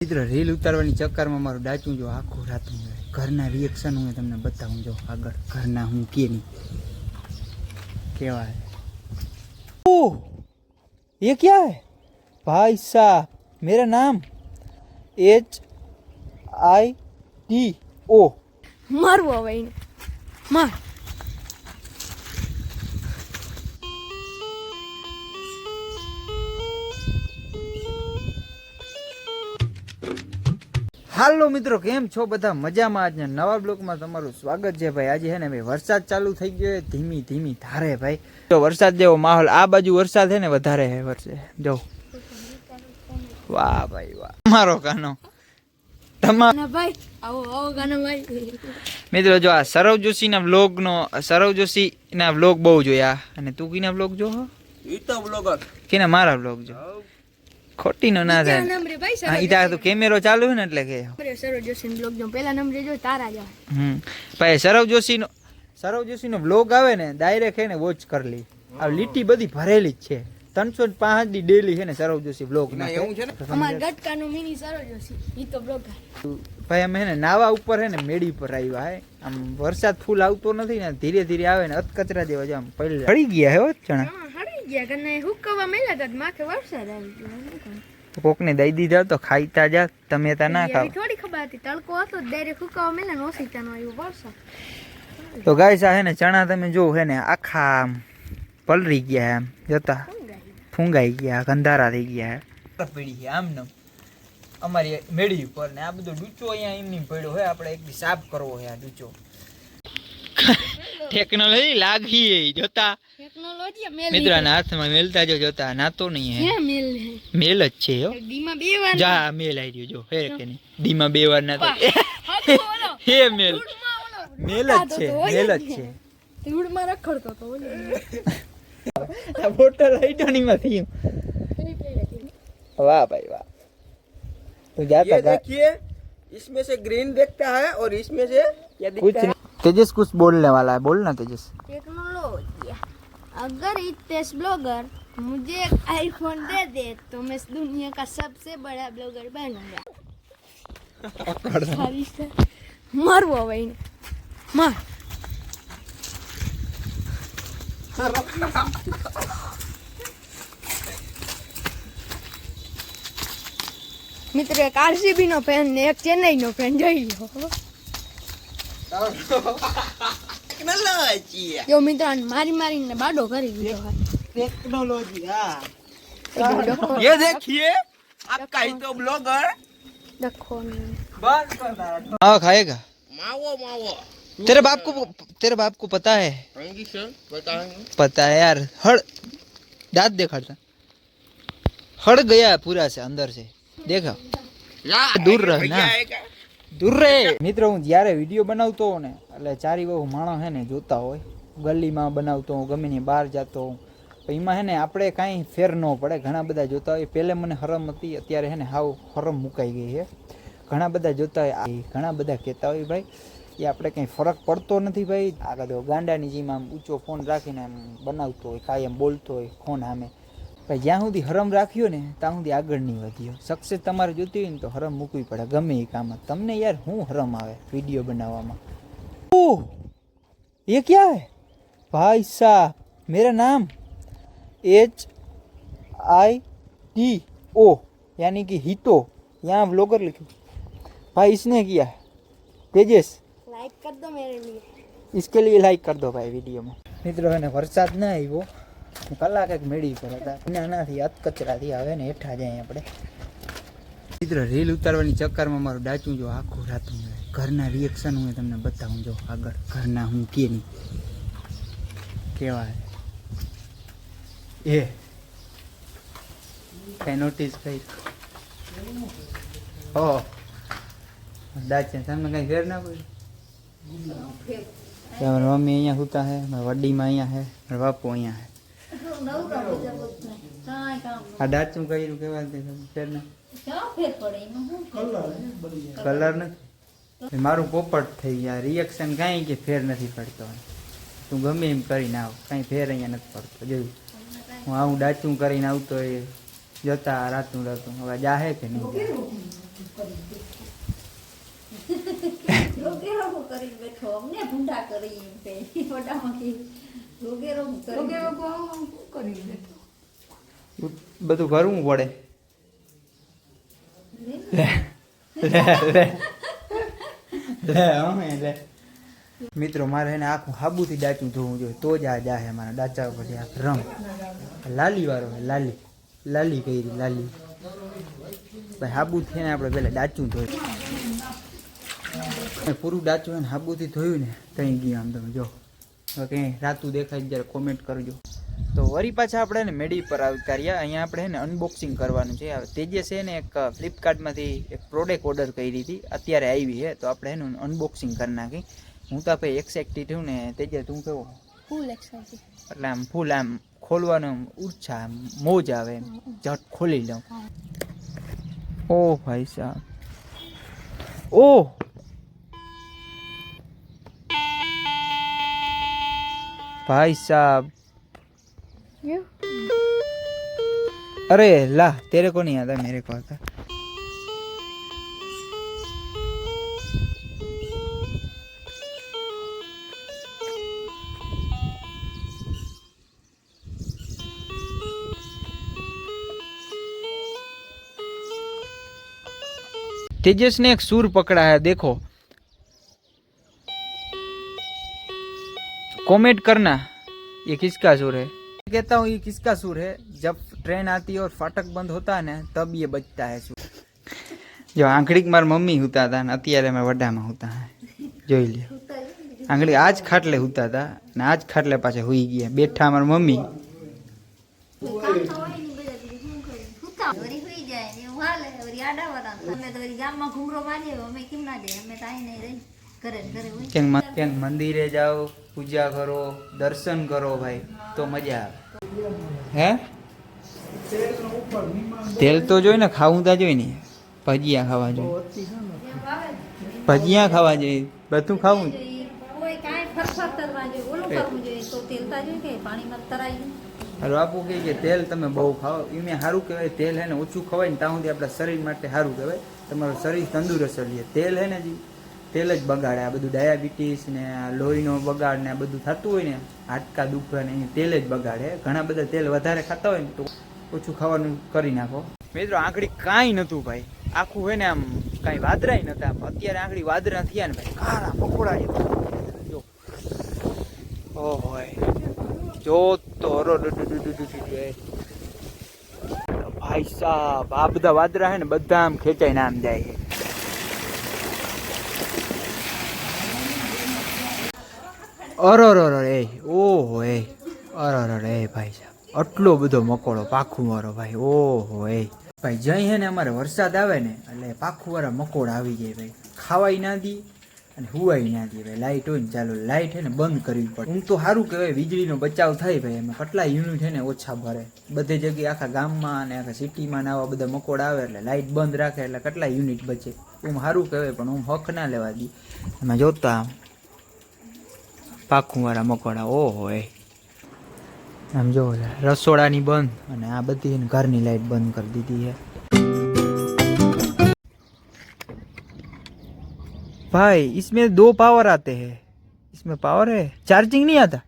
મિત્ર રીલ ઉતારવાની ચક્કરમાં મારું ડાચું જો આખું રાતું ઘરના રિએક્શન હું તમને બતાવું જો આગળ ઘરના હું કે નહીં કેવા ओह ये क्या है भाई साहब मेरा नाम HITO મારવું હવે એને માર હાલો મિત્રો કેમ છો બધા મજામાં? આજના નવા બ્લોગમાં તમારું સ્વાગત છે ભાઈ. આજે હે ને ભાઈ વરસાદ ચાલુ થઈ ગયો છે ધીમી ધીમી ધારે ભાઈ. તો વરસાદ જેવો માહોલ આ બાજુ વરસાદ છે ને વધારે હે વરસે જો વાહ ભાઈ વાહ મારો કાનો તમારો ભાઈ આવો આવો ગાનો ભાઈ. મિત્રો જો આ સરવ જોશીના વ્લોગનો સરવ જોશીના વ્લોગ બહુ જોયા અને તું કીના વ્લોગ જો ઈ તો બ્લોગર કેના મારા વ્લોગ જો ખોટી નો ના થાય. નંબરે ભાઈ હા ઈતા તો કેમેરો ચાલુ છે ને એટલે કે સરવ જોશી બ્લોગ જો પહેલા નંબરે જો તારા જો ભાઈ સરવ જોશીનો વ્લોગ આવે ને ડાયરેક્ટ હે ને વોચ કરી લી. આ લીટી બધી ભરેલી જ છે 305 દી ડેલી છે ને સરવ જોશી વ્લોગ ના એવું છે ને અમાર ગટકાનો મિની સરવ જોશી ઈ તો બ્લોગર ભાઈ અમે હે ને નાવા ઉપર હે ને મેડી પર આવ્યા હે. આમ વરસાદ ફૂલ આવતો નથી ને ધીરે ધીરે આવે ને અતકચરા જેવા જ આમ પડી ચડી ગયા હે હો ચણા હળી ગયા કને હુકવા મેલા તો માથે વરસાદ આવી ગયો. કોકને દઈ દીધા તો ખાઈતા જા તમે તા ના ખાવ. થોડી ખબર હતી તડકો હતો ડાયરેક્ટ હુકવા મેલા ને ઓસીતાનો આવ્યો વરસાદ. તો ગાઈસ આ હે ને ચણા તમે જો હે ને આખા આમ પલરી ગયા એમ જતા ફૂંગાઈ ગયા ગંધારા થઈ ગયા હે પડી ગયા આમ ને અમારી મેળી ઉપર ને આ બધો ડૂચો અહીંયા એમની પડ્યો હે. આપણે એક દી સાફ કરવો હે આ ડૂચો. ટેકનોલોજી લાગી જોતા ટેકનોલોજી મેલ મિત્રના હાથમાં મેલતા જો જોતા નાતો નહીં હે મેલ મેલ જ છે હો. દીમાં બે વાર જા મેલ આવી રહ્યો જો હે કે નહીં દીમાં બે વાર ના તો હે મેલ મેલ જ છે મેલ જ છે. ધૂળમાં રખડતો તો આ બોટલ આઈટોની માં થયું. वाह भाई वाह तो जाता ये देखिए इसमें से ग्रीन देखता है और इसमें से क्या कुछ दिखता है तेजस कुछ बोलने वाला है बोलना तेजस. टेक्नोलॉजी अगर हितेश ब्लॉगर मुझे एक आईफोन दे दे तो मैं इस दुनिया का सबसे बड़ा ब्लॉगर बनूंगा. मारવો હવે એને માર મિત્ર એક આરસીબી નો ફેન ને એક ચેન્નઈ નો ફેન જોઈ લો. टेक्नोलॉजी જો મિત્ર મારી મારીને બાડો કરી દીધો. टेक्नोलॉजी हाँ હા ये देखिए आपका ही तो ब्लॉगर देखो बस बता हाँ खाएगा मावो मावो तेरे बाप को पता है अंगी सर बताएंगे पता है यार हड़ दांत दिखाता हड़ गया पूरा से अंदर से देखा दूर रह ना दूर રે મિત્રો હું જ્યારે વિડીયો બનાવતો હોઉં ને એટલે ચારી બહુ માણસ હે ને જોતા હોય ગલીમાં બનાવતો હું ગમે ને બહાર જતો હોઉં તો એમાં હે ને આપણે કાંઈ ફેર ન પડે. ઘણા બધા જોતા હોય પહેલે મને હરમ હતી અત્યારે હે ને હાવ હરમ મુકાઈ ગઈ છે. ઘણા બધા જોતા હોય ઘણા બધા કહેતા હોય ભાઈ એ આપણે કંઈ ફરક પડતો નથી ભાઈ. આગળ ગાંડાની જેમ આમ ઊંચો ફોન રાખીને આમ બનાવતો હોય કાયમ બોલતો હોય ફોન સામે ભાઈ. જ્યાં સુધી હરમ રાખ્યો ને ત્યાં સુધી આગળ નહીં વધ્યો. સક્સેસ તમારે જોતી હોય ને તો હરમ મૂકવી પડે ગમે એ કામમાં. તમને યાર શું હરમ આવે વિડીયો બનાવવામાં? ઓહ ये क्या है भाई साहब मेरा नाम HITO यानी कि हितो यहाँ व्लॉगर लिखे भाई इसने किया है तेजस लाइक कर दो मेरे लिए. इसके लिए लाइक कर दो भाई वीडियो में. મિત્રો એને વરસાદ ના આવ્યો કલાક એક મેળી પર હતા નાનાથી અતકચરાથી આવે ને હેઠા જાય આપણે. મિત્રો રીલ ઉતારવાની ચક્કરમાં મારું ડાચું જો આખું રાતું ઘરના રિએક્શન હું તમને બતાવું જો આગળ ઘરના હું કે નહીં કેવા એ કઈ નોટિસ કરી હો દાચે તમને કઈ ફેર ના પડ્યું? મારા મમ્મી અહીંયા સુતા હે મારા વડીમાં અહીંયા હે મારા બાપુ અહીંયા હે. આ ડાચું કર્યું કેવા ફેર ના કલર નથી મારું પોપટ થઈ ગયા રિએક્શન કાંઈ કે ફેર નથી પડતો. તું ગમે એમ કરીને આવ કાંઈ ફેર અહીંયા નથી પડતો. જોયું હું આવું ડાચું કરીને આવતો એ જતા રાતું રાતું હવે જાહે કે નહીં કરી બેઠો અમને ભૂંડા કરી એમ કે મોટામાં કે રોગેરો કરી બેઠો બધું કરવું પડે. લે લે લે લે અમે લે. મિત્રો મારે એને આખું હાબુથી ડાચું ધોવું જોઈએ તો જ આ જાહે મારા ડાચા ઉપરથી આ રંગ. લાલી વાળો હે લાલી લાલી કરી લાલી ભાઈ. હાબુથી એને આપણે પહેલાં ડાચું ધોયું પૂરું ડાચું હોય ને હાબુથી ધોયું ને કંઈ ગયું આમ તમે જો. હવે કંઈ રાતું દેખાય જ્યારે કોમેન્ટ કરજો. તો વળી પાછા આપણે ને મેડી પર આવ્યા. અહીંયા આપણે ને અનબોક્સિંગ કરવાનું છે. તેજસ છે ને એક ફ્લિપકાર્ટમાંથી એક પ્રોડક્ટ ઓર્ડર કરી હતી, અત્યારે આવી છે. તો આપણે એનું અનબોક્સિંગ કરી નાખી. હું તો ભાઈ એક્સાઇટેડ થયું ને. તેજસ તું કેવો? ફૂલ એક્સાઇટેડ. એટલે આમ ફૂલ આમ ખોલવાનો ઉત્સાહ મોજ આવે એમ ઝટ ખોલી લઉં. ઓ ભાઈ સાહેબ ઓ भाई साहब अरे ला तेरे को नहीं आता मेरे को आता. तेजस ने एक सूर पकड़ा है, देखो कमेंट करना ये किसका सूर है. कहता हूँ ये किसका सूर है. जब ट्रेन आती है और फाटक बंद होता है ना तब ये बजता है सूर. जो आंखड़ी मार मम्मी होता था ने अत्यारे में वड्डा में होता है જોઈ લે. આંગળી આજ ખાટલે હોતા હતા ને આજ ખાટલે પાછા હોઈ ગયા બેઠા અમાર મમ્મી. ક્યાંક મંદિરે જાઓ, પૂજા કરો, દર્શન કરો ભાઈ તો મજા આવે. હે તેલ તો જોઈ ને ખાવું તા જોઈ ને. ભજીયા ખાવા જોઈએ, ભજીયા ખાવા જોઈએ, બધું ખાવું. કોઈ કાંઈ ફરફર કરવા જોઈએ, ઓલું કરવું જોઈએ તો તેલ તા જોઈએ કે પાણીમાં તરાય. હાલો આપું કે તેલ તમે બહુ ખાઓ એમને સારું કહેવાય. તેલ હે ને ઓછું ખવાય ને ત્યાં સુધી આપણા શરીર માટે સારું કહેવાય. તમારું શરીર તંદુરસ્ત રહે. તેલ હે ને જી તેલ જ બગાડે. આ બધું ડાયાબિટીસ ને લોહીનો બગાડ ને આ બધું થતું હોય ને, હાડકા દુખવા ને તેલ જ બગાડે. ઘણા બધા તેલ વધારે ખાતા હોય ને તો ઓછું ખાવાનું કરી નાખો. મિત્રો આંખડી કાંઈ નહોતું ભાઈ, આખું હોય ને આમ કાંઈ વાદરાય નહોતા. અત્યારે આંખડી વાદરા થયા ને ભાઈ કાળા પકોડા જો. ઓ હોય જો તો ભાઈ સાહેબ આ બધા વાદરા હે ને બધા આમ ખેંચાઈને આમ જાય છે. અરર એ ઓહો એ અરર એ ભાઈ સાહેબ આટલો બધો મકોડો પાખું વાળો ભાઈ. ઓહો એ ભાઈ જઈ હે ને અમારે વરસાદ આવે ને એટલે પાખું વાળા મકોડા આવી જાય ભાઈ. ખાવાય ના દી અને હુવાય ના દી ભાઈ. લાઇટ હોય ને ચાલો લાઇટ હે ને બંધ કરવી પડે. હું તો સારું કહેવાય વીજળીનો બચાવ થાય ભાઈ. એમાં કેટલા યુનિટ હે ને ઓછા ભરે બધે જગ્યાએ આખા ગામમાં અને આખા સિટીમાં ને આવા બધા મકોડા આવે એટલે લાઇટ બંધ રાખે એટલે કેટલા યુનિટ બચે. હું સારું કહેવાય પણ હું હક ના લેવા દી. એમાં જોતા પાખું વાળા મકોડા ઓહો એ આમ જો રસોડાની બંધ અને આ બધી ઘરની લાઈટ બંધ કરી દીધી છે भाई. इसमें 2 पावर आते हैं, इसमें पावर है, चार्जिंग नहीं आता.